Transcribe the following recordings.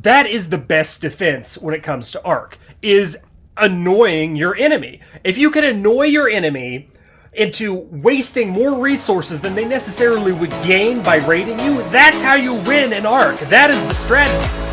That is the best defense when it comes to ARK, is annoying your enemy. If you can annoy your enemy into wasting more resources than they necessarily would gain by raiding you, that's how you win an ARK. That is the strategy.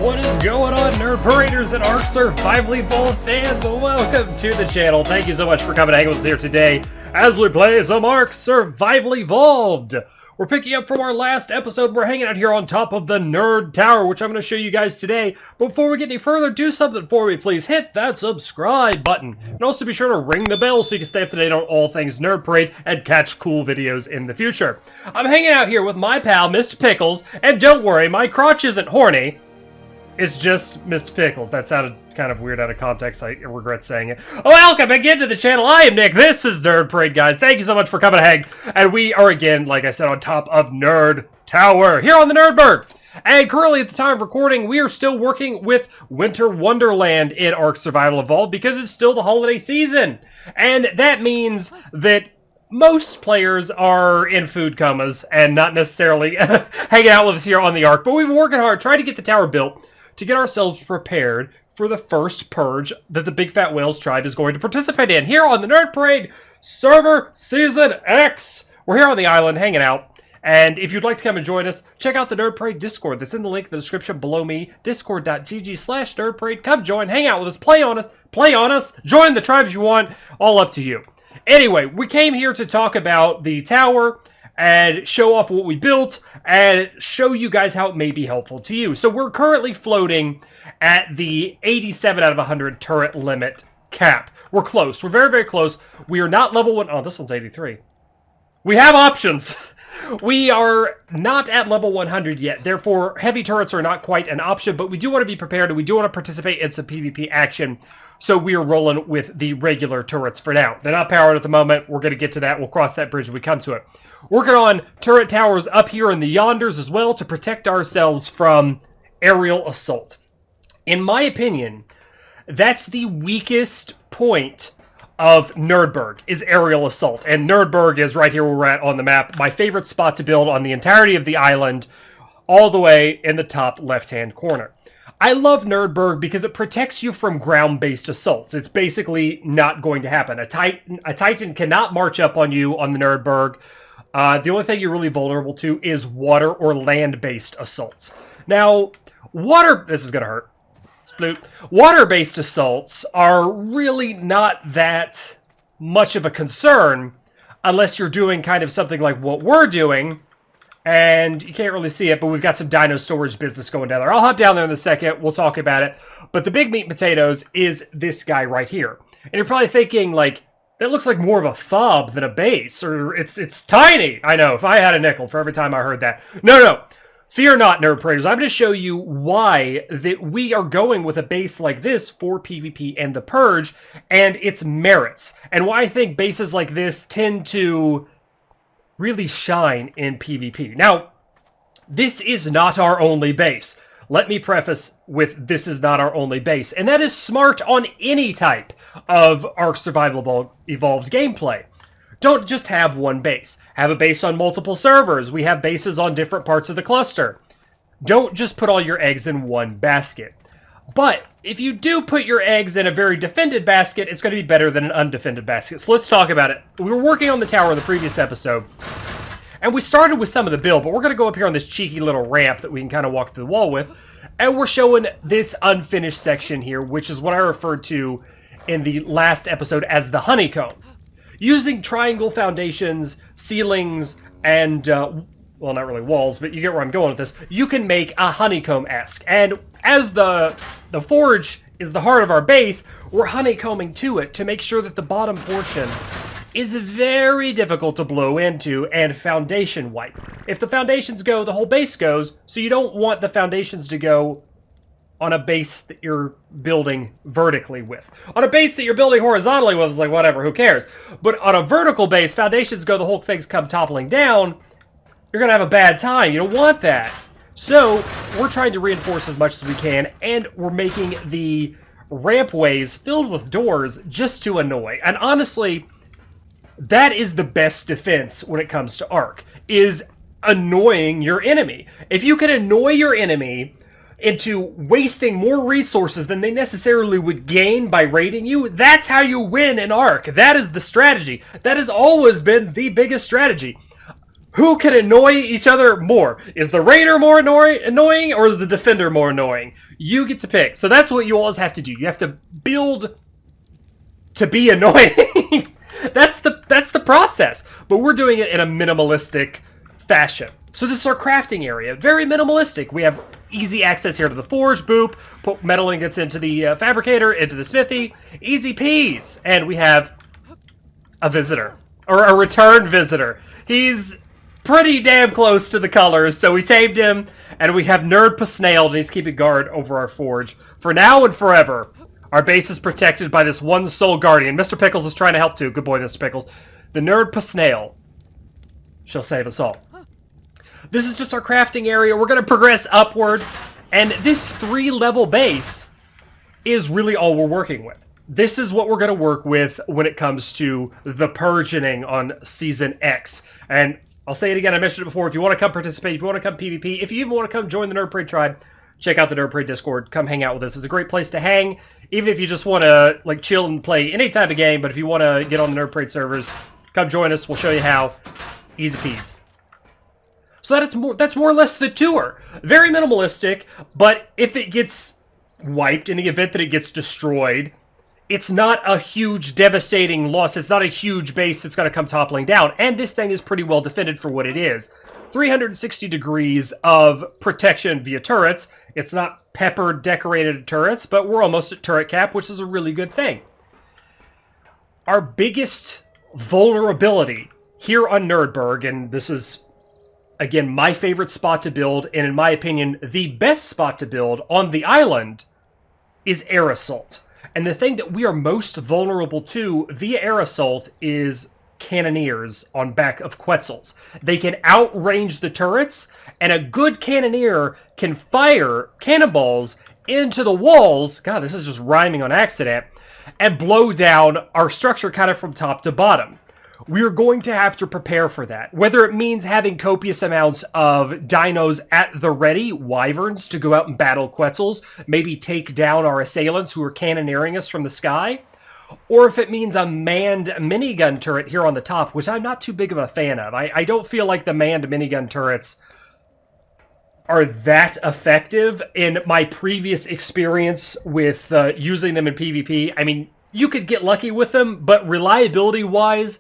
What is going on, Nerd Paraders and ARK Survival Evolved fans? Welcome to the channel. Thank you so much for coming to hang with us here today as we play some ARK Survival Evolved. We're picking up from our last episode. We're hanging out here on top of the Nerd Tower, which I'm going to show you guys today. Before we get any further, do something for me, please. Hit that subscribe button. And also be sure to ring the bell so you can stay up to date on all things Nerd Parade and catch cool videos in the future. I'm hanging out here with my pal, Mr. Pickles, and don't worry, my crotch isn't horny. It's just Mr. Pickles. That sounded kind of weird out of context. I regret saying it. Welcome again to the channel. I am Nick. This is Nerd Parade, guys. Thank you so much for coming to hang. And we are again, like I said, on top of Nerd Tower here on the Nerdberg. And currently, at the time of recording, we are still working with Winter Wonderland in ARK Survival Evolved because it's still the holiday season. And that means that most players are in food comas and not necessarily hanging out with us here on the ARK. But we've been working hard, trying to get the tower built to get ourselves prepared for the first purge that the Big Fat Whales tribe is going to participate in here on the Nerd Parade Server Season X. We're here on the island hanging out, and if you'd like to come and join us, check out the Nerd Parade Discord that's in the link in the description below me, discord.gg/nerdparade. Come join, hang out with us, play on us, join the tribe if you want, all up to you. Anyway, we came here to talk about the tower and show off what we built and show you guys how it may be helpful to you. So we're currently floating at the 87 out of 100 turret limit cap. We're close. We're very, very close. We are not level 1. Oh, this one's 83. We have options. We are not at level 100 yet. Therefore, heavy turrets are not quite an option, but we do want to be prepared and we do want to participate in some PvP action. So we are rolling with the regular turrets for now. They're not powered at the moment. We're going to get to that. We'll cross that bridge when we come to it. Working on turret towers up here in the yonders as well to protect ourselves from aerial assault. In my opinion, that's the weakest point of Nerdberg, is aerial assault. And Nerdberg is right here where we're at on the map. My favorite spot to build on the entirety of the island, all the way in the top left-hand corner. I love Nerdberg because it protects you from ground-based assaults. It's basically not going to happen. A Titan cannot march up on you on the Nerdberg. The only thing you're really vulnerable to is water or land-based assaults. Now, this is going to hurt. Sploot. Water-based assaults are really not that much of a concern unless you're doing kind of something like what we're doing. And you can't really see it, but we've got some Dino storage business going down there. I'll hop down there in a second. We'll talk about it. But the big meat and potatoes is this guy right here. And you're probably thinking, like, that looks like more of a fob than a base. Or it's tiny. I know, if I had a nickel for every time I heard that. No. Fear not, Nerd Paraders. I'm going to show you why that we are going with a base like this for PvP and the Purge, and its merits. And why I think bases like this tend to really shine in PvP. Now, this is not our only base. Let me preface with this is not our only base. And that is smart on any type of ARK Survival Evolved gameplay. Don't just have one base. Have a base on multiple servers. We have bases on different parts of the cluster. Don't just put all your eggs in one basket. But if you do put your eggs in a very defended basket, it's going to be better than an undefended basket. So let's talk about it. We were working on the tower in the previous episode, and we started with some of the build, but we're going to go up here on this cheeky little ramp that we can kind of walk through the wall with, and we're showing this unfinished section here, which is what I referred to in the last episode as the honeycomb. Using triangle foundations, ceilings, and, well, not really walls, but you get where I'm going with this, you can make a honeycomb-esque. And as the forge is the heart of our base, we're honeycombing to it to make sure that the bottom portion is very difficult to blow into and foundation wipe. If the foundations go, the whole base goes, so you don't want the foundations to go on a base that you're building vertically with. On a base that you're building horizontally with, it's like, whatever, who cares? But on a vertical base, foundations go, the whole thing's come toppling down, you're gonna have a bad time. You don't want that. So, we're trying to reinforce as much as we can, and we're making the rampways filled with doors just to annoy. And honestly, That is the best defense when it comes to ARK, is annoying your enemy. If you can annoy your enemy into wasting more resources than they necessarily would gain by raiding you, that's how you win in ARK. That is the strategy. That has always been the biggest strategy. Who can annoy each other more? Is the raider more annoying, or is the defender more annoying? You get to pick. So that's what you always have to do. You have to build to be annoying. That's the process. But we're doing it in a minimalistic fashion. So this is our crafting area. Very minimalistic. We have easy access here to the forge. Boop. Put metal ingots into the fabricator, into the smithy. Easy peas. And we have a visitor. Or a return visitor. He's pretty damn close to the colors, so we tamed him, and we have Nerd Snailed, and he's keeping guard over our forge. For now and forever, our base is protected by this one sole guardian. Mr. Pickles is trying to help too. Good boy, Mr. Pickles. The Nerd Snail shall save us all. This is just our crafting area. We're going to progress upward, and this 3-level base is really all we're working with. This is what we're going to work with when it comes to the purging on Season X. And I'll say it again, I mentioned it before, if you want to come participate, if you want to come PvP, if you even want to come join the Nerd Parade tribe, check out the Nerd Parade Discord, come hang out with us. It's a great place to hang, even if you just want to like chill and play any type of game, but if you want to get on the Nerd Parade servers, come join us, we'll show you how. Easy peasy. So that's more or less the tour. Very minimalistic, but if it gets wiped in the event that it gets destroyed, it's not a huge, devastating loss. It's not a huge base that's going to come toppling down. And this thing is pretty well defended for what it is. 360 degrees of protection via turrets. It's not peppered, decorated turrets, but we're almost at turret cap, which is a really good thing. Our biggest vulnerability here on Nerdberg, and this is, again, my favorite spot to build, and in my opinion, the best spot to build on the island, is air assault. And the thing that we are most vulnerable to via air assault is cannoneers on back of Quetzals. They can outrange the turrets, and a good cannoneer can fire cannonballs into the walls. God, this is just rhyming on accident. And blow down our structure kind of from top to bottom. We're going to have to prepare for that. Whether it means having copious amounts of dinos at the ready, wyverns, to go out and battle Quetzals, maybe take down our assailants who are cannoneering us from the sky, or if it means a manned minigun turret here on the top, which I'm not too big of a fan of. I don't feel like the manned minigun turrets are that effective in my previous experience with using them in PvP. I mean, you could get lucky with them, but reliability-wise,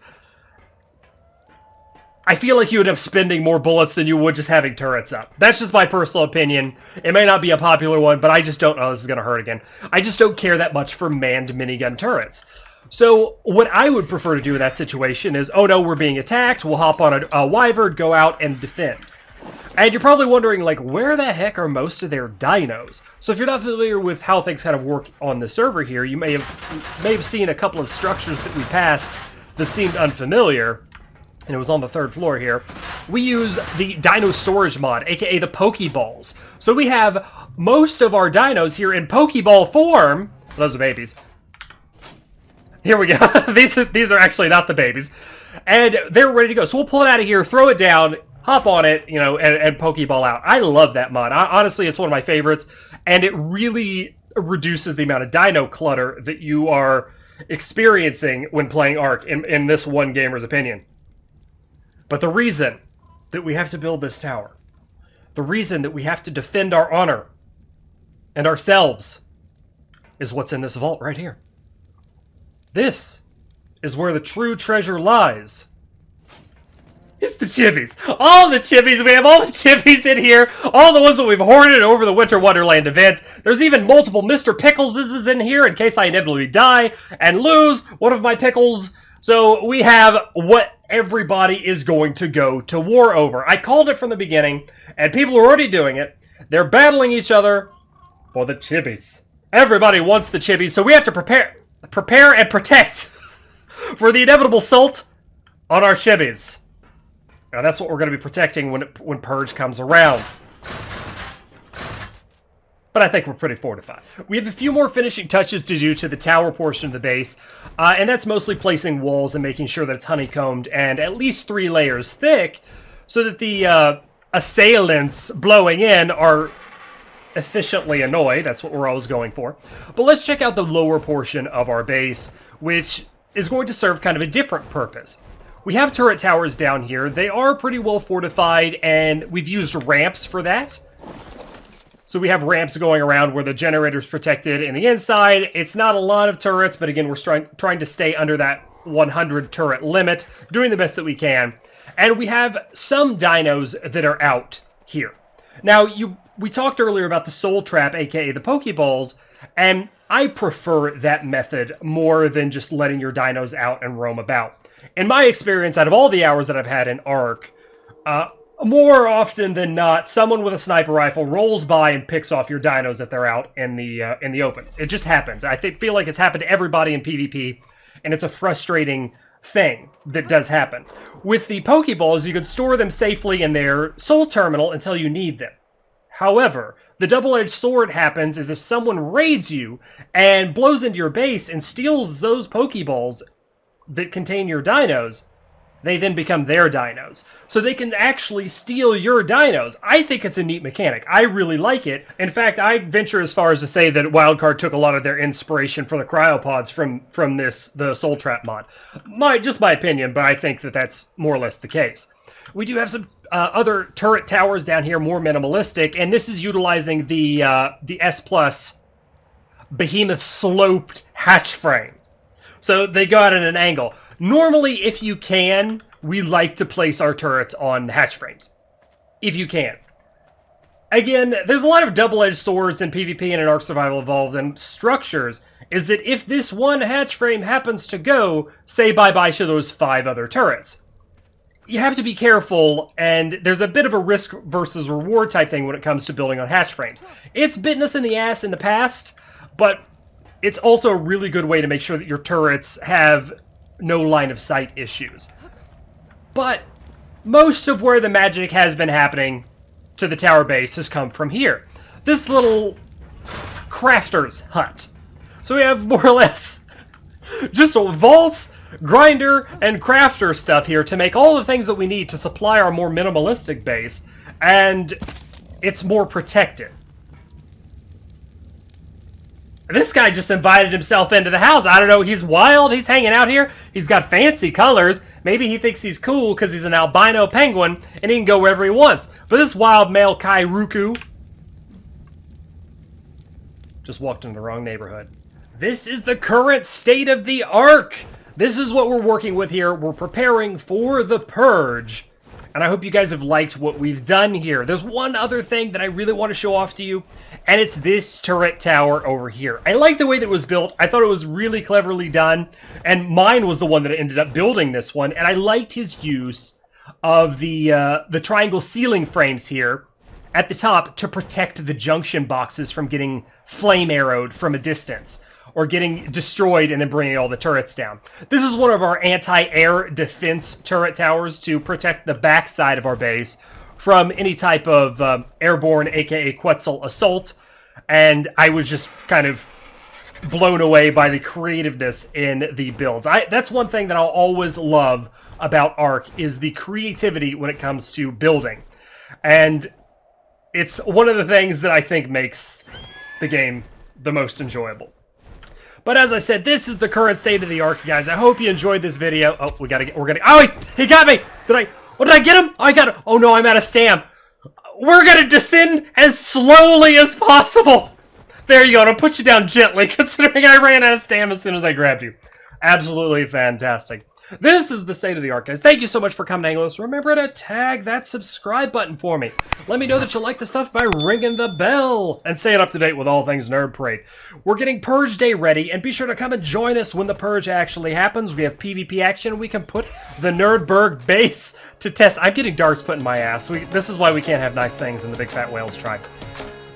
I feel like you would end up spending more bullets than you would just having turrets up. That's just my personal opinion. It may not be a popular one, but I just don't... Oh, this is going to hurt again. I just don't care that much for manned minigun turrets. So what I would prefer to do in that situation is, oh no, we're being attacked, we'll hop on a wyvern, go out and defend. And you're probably wondering, like, where the heck are most of their dinos? So if you're not familiar with how things kind of work on the server here, you may have seen a couple of structures that we passed that seemed unfamiliar. And it was on the 3rd floor here. We use the Dino Storage mod, aka the Pokeballs. So we have most of our dinos here in Pokeball form. Those are babies. Here we go. these are actually not the babies. And they're ready to go. So we'll pull it out of here, throw it down, hop on it, you know, and Pokeball out. I love that mod. Honestly, it's one of my favorites. And it really reduces the amount of dino clutter that you are experiencing when playing ARK, in this one gamer's opinion. But the reason that we have to build this tower, the reason that we have to defend our honor and ourselves, is what's in this vault right here. This is where the true treasure lies. It's the chibis. All the chibis. We have all the chibis in here. All the ones that we've hoarded over the Winter Wonderland events. There's even multiple Mr. Pickleses in here in case I inevitably die and lose one of my pickles. So we have what everybody is going to go to war over. I called it from the beginning, and people are already doing it. They're battling each other for the chibis. Everybody wants the chibis, so we have to prepare and protect for the inevitable assault on our chibis. Now that's what we're going to be protecting when Purge comes around. but I think we're pretty fortified. We have a few more finishing touches to do to the tower portion of the base, and that's mostly placing walls and making sure that it's honeycombed and at least 3 layers thick, so that the assailants blowing in are efficiently annoyed. That's what we're always going for. But let's check out the lower portion of our base, which is going to serve kind of a different purpose. We have turret towers down here. They are pretty well fortified, and we've used ramps for that. So we have ramps going around where the generator's protected in the inside. It's not a lot of turrets, but again, we're trying to stay under that 100 turret limit, doing the best that we can. And we have some dinos that are out here. Now, we talked earlier about the soul trap, aka the Pokeballs, and I prefer that method more than just letting your dinos out and roam about. In my experience, out of all the hours that I've had in ARK, more often than not, someone with a sniper rifle rolls by and picks off your dinos if they're out in the open. It just happens. I feel like it's happened to everybody in PvP, and it's a frustrating thing that does happen. With the Pokeballs, you can store them safely in their soul terminal until you need them. However, the double-edged sword happens is if someone raids you and blows into your base and steals those Pokeballs that contain your dinos, they then become their dinos. So they can actually steal your dinos. I think it's a neat mechanic. I really like it. In fact, I venture as far as to say that Wildcard took a lot of their inspiration for the cryopods from the Soul Trap mod. Just my opinion, but I think that that's more or less the case. We do have some other turret towers down here, more minimalistic, and this is utilizing the S+ behemoth sloped hatch frame. So they go out at an angle. Normally, if you can, we like to place our turrets on hatch frames. If you can. Again, there's a lot of double-edged swords in PvP and in ARK Survival Evolved, and structures is that if this one hatch frame happens to go, say bye-bye to those 5 other turrets. You have to be careful, and there's a bit of a risk versus reward type thing when it comes to building on hatch frames. It's bitten us in the ass in the past, but it's also a really good way to make sure that your turrets have no line of sight issues. But most of where the magic has been happening to the tower base has come from here. This little crafter's hut. So we have more or less just a vaults, grinder, and crafter stuff here to make all the things that we need to supply our more minimalistic base, and it's more protected. This guy just invited himself into the house. I don't know, he's wild, he's hanging out here, he's got fancy colors. Maybe he thinks he's cool because he's an albino penguin and he can go wherever he wants. But this wild male Kairuku just walked into the wrong neighborhood. This is the current state of the ARK. This is what we're working with here. We're preparing for the Purge. And I hope you guys have liked what we've done here. There's one other thing that I really want to show off to you, and it's this turret tower over here. I like the way that it was built. I thought it was really cleverly done, and mine was the one that ended up building this one, and I liked his use of the triangle ceiling frames here at the top to protect the junction boxes from getting flame arrowed from a distance, or getting destroyed and then bringing all the turrets down. This is one of our anti-air defense turret towers to protect the backside of our base from any type of airborne, aka Quetzal, assault. And I was just kind of blown away by the creativeness in the builds. That's one thing that I'll always love about ARK, is the creativity when it comes to building. And it's one of the things that I think makes the game the most enjoyable. But as I said, this is the current state of the ARK, guys. I hope you enjoyed this video. Oh, oh, he got me! Did I get him? I got him! Oh no, I'm out of stam. We're gonna descend as slowly as possible. There you go, and I'll put you down gently, considering I ran out of stam as soon as I grabbed you. Absolutely fantastic. This is the state of the ARK, guys. Thank you so much for coming to hang with us. Remember to tag that subscribe button for me. Let me know that you like the stuff by ringing the bell and staying up to date with all things Nerd Parade. We're getting Purge Day ready, and be sure to come and join us when the Purge actually happens. We have PvP action. We can put the Nerdberg base to test. I'm getting darts put in my ass. This is why we can't have nice things in the Big Fat Whales tribe.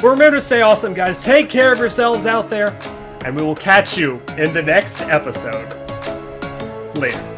But remember to stay awesome, guys. Take care of yourselves out there, and we will catch you in the next episode. Later.